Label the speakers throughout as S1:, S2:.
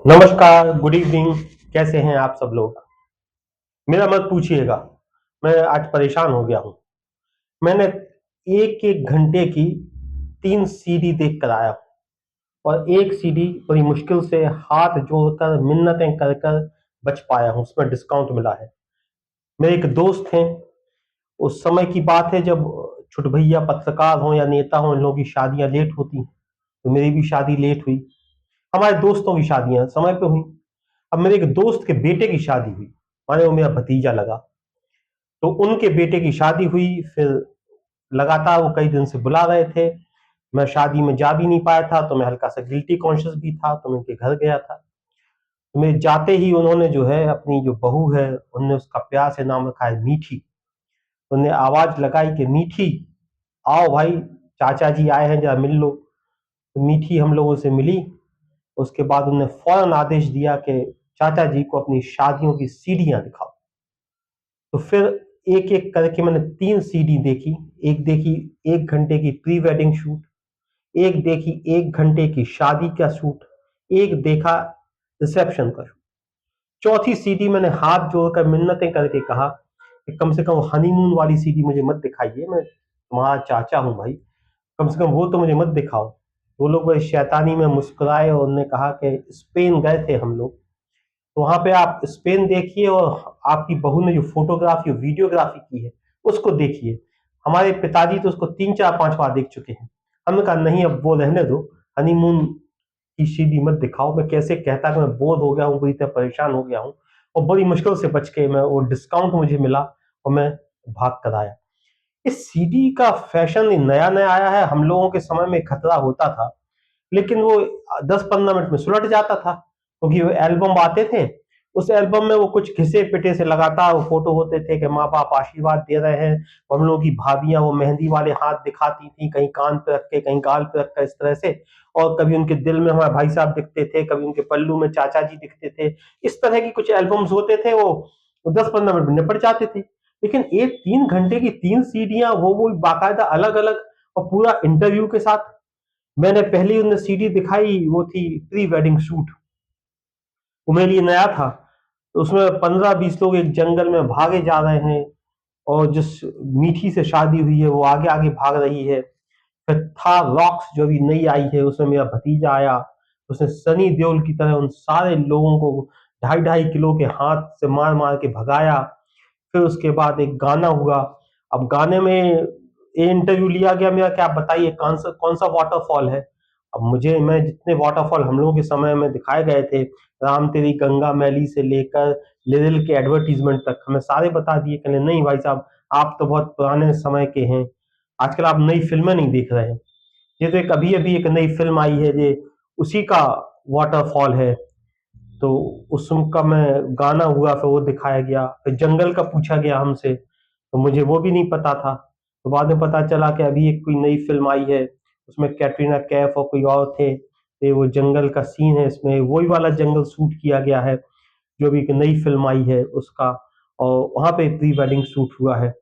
S1: नमस्कार, good evening. कैसे हैं आप सब लोग? मेरा मत पूछिएगा। मैं आज परेशान हो गया हूँ। मैंने एक एक घंटे की 3 सीडी देख कर आया हूँ और एक सीडी बड़ी मुश्किल से हाथ जोड़कर मिन्नतें कर कर बच पाया हूँ। उसमें डिस्काउंट मिला है। मेरे एक दोस्त हैं। उस समय की बात है जब छोटे भैया पत्रकार हों या नेता हों, इन लोगों की शादियां लेट होती हैं। तो मेरी भी शादी लेट हुई। हमारे दोस्तों की शादियां समय पे हुई। अब मेरे एक दोस्त के बेटे की शादी हुई, माने वो मेरा भतीजा लगा। तो उनके बेटे की शादी हुई। फिर लगातार वो कई दिन से बुला रहे थे। मैं शादी में जा भी नहीं पाया था, तो मैं हल्का सा गिल्टी कॉन्शियस भी था, तो मैं उनके घर गया था। तो मैं जाते ही उन्होंने जो है अपनी जो बहू है, उन्होंने उसका प्यार से नाम रखा है मीठी। उन्होंने आवाज लगाई कि मीठी, आओ भाई, चाचा जी आए हैं, जरा मिल लो। तो मीठी हम लोगों से मिली। उसके बाद उन्होंने फौरन आदेश दिया कि चाचा जी को अपनी शादियों की सीढ़ियां दिखाओ। तो फिर एक एक करके मैंने 3 सीडी देखी। एक देखी 1 घंटे की प्री वेडिंग शूट, एक देखी 1 घंटे की शादी का शूट, एक देखा रिसेप्शन का शूट। चौथी सीडी मैंने हाथ जोड़कर मिन्नतें करके कहा कि कम से कम हनीमून वाली सीडी मुझे मत दिखाइए, मैं तुम्हारा चाचा हूं भाई, कम से कम वो तो मुझे मत दिखाओ। वो लोग बड़े शैतानी में मुस्कुराए और उन्होंने कहा कि स्पेन गए थे हम लोग, तो वहां पे आप स्पेन देखिए और आपकी बहू ने जो फोटोग्राफी और वीडियोग्राफी की है उसको देखिए। हमारे पिताजी तो उसको 3 4 5 बार देख चुके हैं। हमने कहा नहीं, अब वो रहने दो, हनीमून की सीडी मत दिखाओ। मैं कैसे कहता कि मैं बोर हो गया हूँ, बुरी तरह परेशान हो गया हूँ, और बड़ी मुश्किल से बच के मैं वो डिस्काउंट मुझे मिला और मैं भाग कर आया। इस सीडी का फैशन नया नया आया है। हम लोगों के समय में खतरा होता था, लेकिन वो 10 15 मिनट में सुलट जाता था, क्योंकि वो एल्बम आते थे। उस एल्बम में वो कुछ घिसे पिटे से लगातार वो फोटो होते थे कि माँ बाप आशीर्वाद दे रहे हैं, और हम लोगों की भाभियां वो मेहंदी वाले हाथ दिखाती थी, कहीं कान पे रख के, कहीं गाल पे रख कर, इस तरह से। और कभी उनके दिल में हमारे भाई साहब दिखते थे, कभी उनके पल्लू में चाचा जी दिखते थे। इस तरह की कुछ एल्बम्स होते थे। वो 10 15 मिनट में निपट जाते थे। लेकिन एक 3 घंटे की 3 सीडियां, वो बाकायदा अलग अलग और पूरा इंटरव्यू के साथ। मैंने पहली उन्हें सीडी दिखाई, वो थी प्री वेडिंग शूट। वो मेरे लिए नया था। तो उसमें 15 20 लोग एक जंगल में भागे जा रहे हैं, और जिस मीठी से शादी हुई है वो आगे आगे भाग रही है। फिर था रॉक्स, जो अभी नई आई है, उसमें मेरा भतीजा आया। उसने सनी देओल की तरह उन सारे लोगों को 2.5 2.5 किलो के हाथ से मार मार के भगाया। फिर उसके बाद एक गाना हुआ। अब गाने में ये इंटरव्यू लिया गया मेरा कि आप बताइए कौन सा वाटरफॉल है। अब मैं जितने वाटरफॉल हम लोगों के समय में दिखाए गए थे, राम तेरी गंगा मैली से लेकर लिरिल के एडवर्टीजमेंट तक, हमें सारे बता दिए। कहने नहीं भाई साहब, आप तो बहुत पुराने समय के हैं, आजकल आप नई फिल्में नहीं देख रहे हैं। ये तो एक अभी अभी एक नई फिल्म आई है, ये उसी का वाटरफॉल है। तो उसका मैं गाना हुआ, फिर वो दिखाया गया। फिर जंगल का पूछा गया हमसे, तो मुझे वो भी नहीं पता था। तो बाद में पता चला कि अभी एक कोई नई फिल्म आई है, उसमें कैटरीना कैफ और कोई और थे। तो वो जंगल का सीन है, इसमें वही वाला जंगल शूट किया गया है जो भी एक नई फिल्म आई है उसका। और वहां पे प्री वेडिंग शूट हुआ है।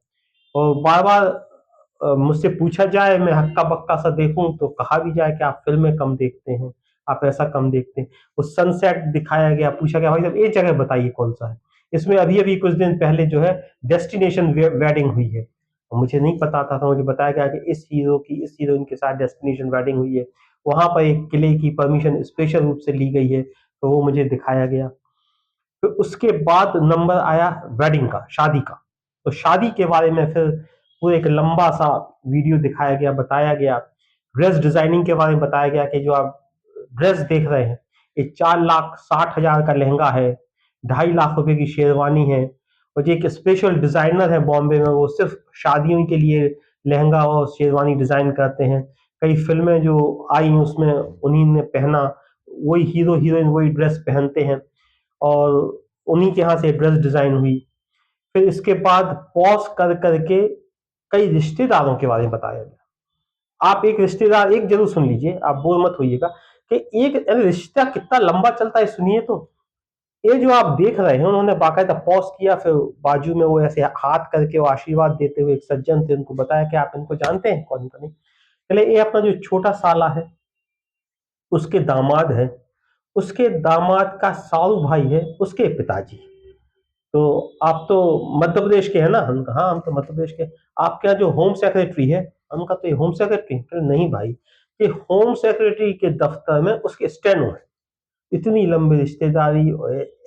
S1: और बार बार मुझसे पूछा जाए, मैं हक्का बक्का सा देखूं, तो कहा भी जाए कि आप फिल्में कम देखते हैं, आप ऐसा कम देखते हैं। वो सनसेट दिखाया गया, पूछा गया भाई साहब एक जगह बताइए कौन सा है। इसमें अभी अभी कुछ दिन पहले जो है डेस्टिनेशन वेडिंग हुई है, और मुझे नहीं पता था, तो मुझे बताया गया कि इस हीरो की इस हीरोइन के साथ डेस्टिनेशन वेडिंग हुई है। वहां पर एक किले की परमिशन स्पेशल रूप से ली गई है, तो वो मुझे दिखाया गया। फिर उसके बाद नंबर आया वेडिंग का, शादी का। तो शादी के बारे में फिर पूरे एक लंबा सा वीडियो दिखाया गया, बताया गया। ड्रेस डिजाइनिंग के बारे में बताया गया कि जो आप ड्रेस देख रहे हैं, ये 4,60,000 का लहंगा है, 2.5 लाख रुपए की शेरवानी है। और जो एक स्पेशल डिजाइनर है बॉम्बे में, वो सिर्फ शादियों के लिए लहंगा और शेरवानी डिजाइन करते हैं। कई फिल्में जो आई उसमें उन्हीं ने पहना, वही हीरो हीरोइन वही ड्रेस पहनते हैं, और उन्हीं के यहाँ से ड्रेस डिजाइन हुई। फिर इसके बाद पॉज कर करके कई रिश्तेदारों के बारे में बताया गया। आप एक रिश्तेदार, एक जरूर सुन लीजिए, आप बोर मत होइएगा कि एक, अरे रिश्ता कितना लंबा चलता है सुनिए तो। ये जो आप देख रहे हैं, उन्होंने बाकायदा पॉज किया, फिर बाजू में वो ऐसे हाथ करके वो आशीर्वाद देते हुए एक सज्जन थे, उनको बताया कि आप इनको जानते हैं, कौन को नहीं। चले, ये अपना जो छोटा साला है उसके दामाद है। उसके दामाद का साऊ भाई है उसके पिताजी। तो आप तो मध्य प्रदेश के हैं ना? हम हाँ, हम तो मध्य प्रदेश के। आपके यहाँ जो होम सेक्रेटरी है, उनका तो ये होम सेक्रेटरी नहीं भाई, ये होम सेक्रेटरी के दफ्तर में उसके स्टेनो है। इतनी लंबी रिश्तेदारी,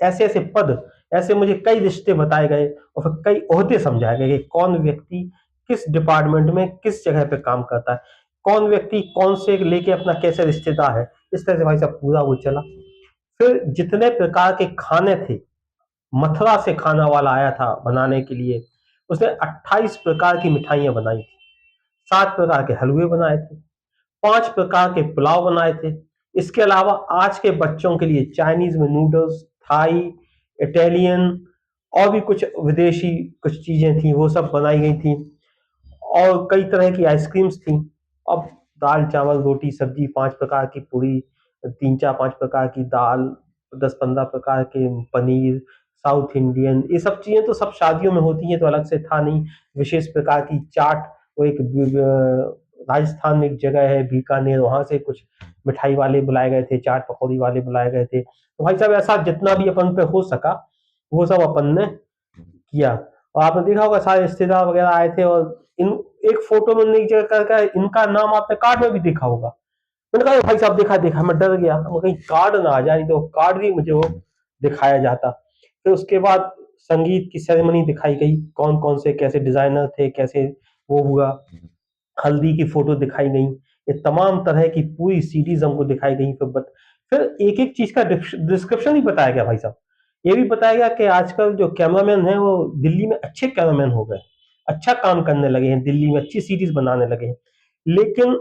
S1: ऐसे ऐसे पद, ऐसे मुझे कई रिश्ते बताए गए और फिर कई ओहदे समझाए गए कि कौन व्यक्ति किस डिपार्टमेंट में किस जगह पे काम करता है, कौन व्यक्ति कौन से लेके अपना कैसे रिश्तेदार है। इस तरह से भाई साहब पूरा वो चला। फिर जितने प्रकार के खाने थे, मथुरा से खाना वाला आया था बनाने के लिए, उसने 28 प्रकार की मिठाइयां बनाई थी, 7 प्रकार के हलवे बनाए थे, 5 प्रकार के पुलाव बनाए थे। इसके अलावा आज के बच्चों के लिए चाइनीज में नूडल्स, थाई, इटालियन और भी कुछ विदेशी कुछ चीजें थी, वो सब बनाई गई थी। और कई तरह की आइसक्रीम्स थी। अब दाल चावल रोटी सब्जी, 5 प्रकार की पूरी, 3 4 5 प्रकार की दाल, 10 15 प्रकार के पनीर, साउथ इंडियन, ये सब चीजें तो सब शादियों में होती हैं, तो अलग से था नहीं। विशेष प्रकार की चाट, वो एक राजस्थान में एक जगह है बीकानेर, वहां से कुछ मिठाई वाले बुलाए गए थे, चाट पकौड़ी वाले बुलाए गए थे। तो भाई साहब ऐसा जितना भी अपन पे हो सका वो सब अपन ने किया। और आपने देखा होगा सारे रिश्तेदार वगैरह आए थे, और इन एक फोटो में एक जगह का इनका नाम आपने कार्ड में भी देखा होगा। मैंने कहा भाई साहब देखा देखा, मैं डर गया, मैं कहीं कार्ड ना आ जाए, नहीं तो कार्ड भी मुझे वो दिखाया जाता। फिर उसके बाद संगीत की सेरेमनी दिखाई गई, कौन कौन से कैसे डिजाइनर थे, कैसे वो हुआ। हल्दी की फोटो दिखाई गई, ये तमाम तरह की पूरी सीरीज हमको दिखाई गई। फिर एक एक चीज का डिस्क्रिप्शन ही बताया गया भाई साहब। ये भी बताया गया कि आजकल जो कैमरामैन है वो दिल्ली में अच्छे कैमरामैन हो गए, अच्छा काम करने लगे हैं, दिल्ली में अच्छी सीरीज बनाने लगे हैं। लेकिन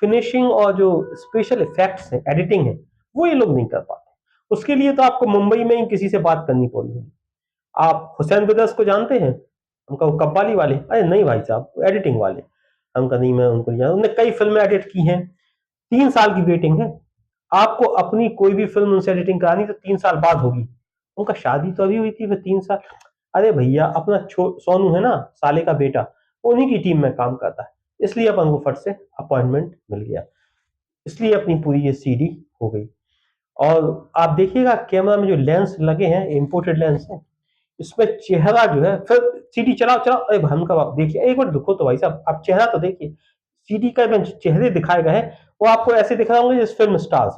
S1: फिनिशिंग और जो स्पेशल इफेक्ट्स हैं, एडिटिंग है, वो ये लोग नहीं कर पाते। उसके लिए तो आपको मुंबई में ही किसी से बात करनी पड़ेगी। आप हुसैन ब्रदर्स को जानते हैं? उनका वो कव्वाली वाले, अरे नहीं भाई साहब, एडिटिंग वाले। हमका नहीं, मैं उनको नहीं जानता, उन्होंने कई फिल्में एडिट की हैं। 3 साल की वेटिंग है। आपको अपनी कोई भी फिल्म उनसे एडिटिंग करानी तो 3 साल बाद होगी। उनका शादी तो अभी हुई थी, फिर 3 साल। अरे भैया, अपना सोनू है ना, साले का बेटा, उन्हीं की टीम में काम करता है, इसलिए अपन को फट से अपॉइंटमेंट मिल गया, इसलिए अपनी पूरी ये सीडी हो गई। और आप देखिएगा कैमरा में जो लेंस लगे हैं, इंपोर्टेड लेंस है, इसमें चेहरा जो है, फिर सीडी चलाओ चलाओ, अरे हम कब, आप देखिए एक बार दुखो तो भाई साहब, आप चेहरा तो देखिए। सीडी का जो चेहरे दिखाए गए हैं वो आपको ऐसे दिख रहे होंगे जैसे फिल्म स्टार्स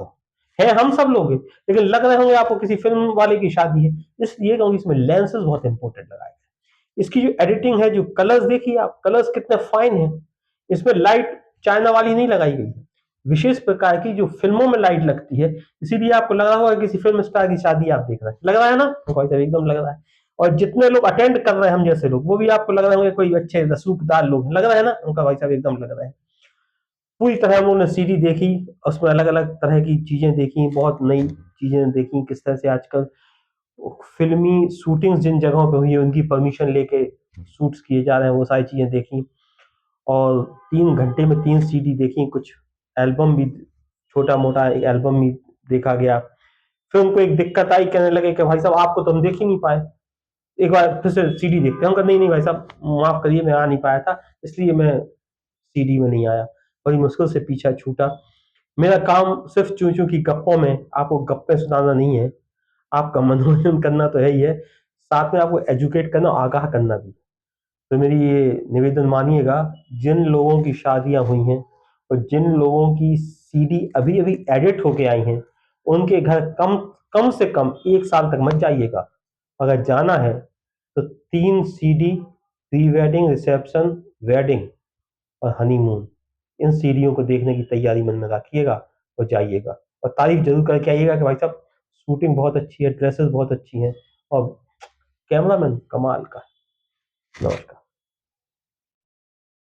S1: है हम सब लोग हैं, लेकिन लग रहे होंगे आपको किसी फिल्म वाले की शादी है। इसलिए क्योंकि इसमें लेंसेज बहुत इंपॉर्टेंट लगाए गए। इसकी जो एडिटिंग है, जो कलर्स देखिए आप, कलर्स कितने फाइन है। इसमें लाइट चाइना वाली नहीं लगाई गई है, विशेष प्रकार की जो फिल्मों में लाइट लगती है। इसीलिए आपको लग रहा होगा किसी फिल्म स्टार की शादी आप देख रहे हैं, लग रहा है ना? भाई साहब एकदम लग रहा है। और जितने लोग अटेंड कर रहे हैं हम जैसे लोग, वो भी आपको लग रहे होंगे कोई अच्छे रसूखदार लोग हैं, लग रहा है ना? उनका भाई साहब एकदम लग रहा है। पूरी तरह हम लोगों ने सीडी देखी, उसमें अलग अलग तरह की चीजें देखी, बहुत नई चीजें देखी, किस तरह से आजकल फिल्मी शूटिंग्स जिन जगहों पे हुई है उनकी परमिशन लेके शूट्स किए जा रहे हैं, वो सारी चीजें देखी। और 3 घंटे में 3 सीडी देखी। कुछ एल्बम भी, छोटा मोटा एक एल्बम भी देखा गया। फिर उनको एक दिक्कत आई, कहने लगे कि भाई साहब आपको तो हम देख ही नहीं पाए, एक बार फिर से सीडी देखते हैं। हम कहा नहीं नहीं भाई साहब, माफ करिए, मैं आ नहीं पाया था, इसलिए मैं सीडी में नहीं आया। बड़ी मुश्किल से पीछा छूटा। मेरा काम सिर्फ चूं चूं की गप्पों में आपको गप्पे सुनाना नहीं है, आपका मनोरंजन करना तो है ही है, साथ में आपको एजुकेट करना, आगाह करना भी। तो मेरी ये निवेदन मानिएगा, जिन लोगों की शादियां हुई हैं और जिन लोगों की सीडी अभी अभी एडिट होके आई हैं, उनके घर कम कम से कम 1 साल तक मत जाइएगा। अगर जाना है तो 3 CD, pre wedding, reception, wedding और हनीमून, इन सीढ़ियों को देखने की तैयारी मन में रखिएगा और जाइएगा। और तारीफ जरूर करके आइएगा कि भाई साहब शूटिंग बहुत अच्छी है, ड्रेसेस बहुत अच्छी हैं और कैमरामैन कमाल का है। नमस्कार।